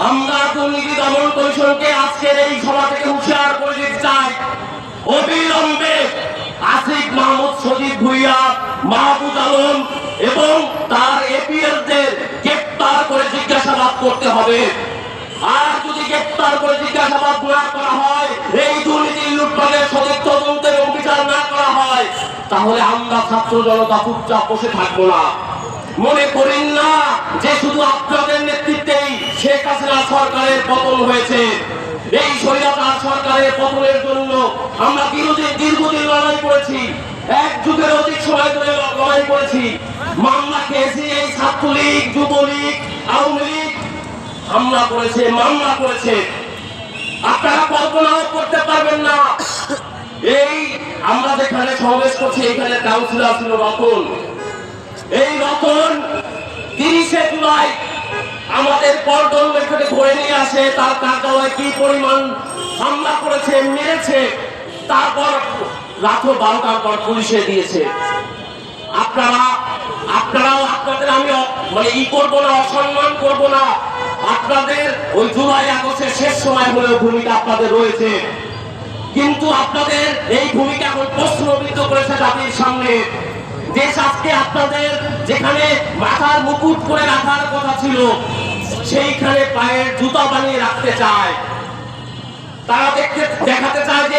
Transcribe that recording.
আমরা দুর্নীতি দমন কমিশনকে আজকের এই সভা থেকে হুঁশিয়ার করে দিতে চাই, অবিলম্বে আসিফ মাহমুদ, সজীব ভুইয়া, মাহবুব আলম এবং তার এপিএলদের গ্রেপ্তার করে জিজ্ঞাসাবাদ করতে হবে। আর যদি গ্রেপ্তার করে জিজ্ঞাসাবাদ না করা হয়, এই দুর্নীতি লুটপাটের সঠিক তদন্ত এবং বিচার না করা হয়, তাহলে আমরা ছাত্র জনতা চুপচাপ বসে থাকবো না। মনে করেন না যে শুধু আপনাদের নেতৃত্বেই শেখ হাসিনা সরকারের পতন হয়েছে। এই স্বৈরাচার সরকারের পতনের জন্য আমরা দীর্ঘদিন লড়াই করেছি, এক যুগের অধিক সময় ধরে লড়াই করেছি, মামলা খেয়েছি। এই ছাত্রলীগ, যুবলীগ, আওয়ামী লীগ হামলা করেছে, মামলা করেছে। আপনারা কল্পনাও করতে পারবেন না। এই আমরা যেখানে সমাবেশ করছি, এখানে কাউন্সিলর ছিল রতন। এই রতন 30শে জুলাই আমাদের পল্টন থেকে ধরে নিয়ে আসে, তার কার্যালয়ে কি পরিমাণ হামলা করেছে, মেরেছে, তারপর রাত 12টার পর পুলিশে দিয়েছে। আপনারাও আপনাদের আমি মানে করবো না, অসম্মান করবো না। আপনাদের ওই জুলাই আগস্টের শেষ সময় হলেও ভূমিকা আপনাদের রয়েছে, কিন্তু আপনাদের এই ভূমিকা এখন প্রশ্নবিদ্ধ করেছে জাতির সামনে। দেশ আজকে আপনাদের যেখানে মাথার মুকুট করে রাখার কথা ছিল, সেইখানে পায়ের জুতা বানিয়ে রাখতে চায়। তারা দেখাতে চায় যে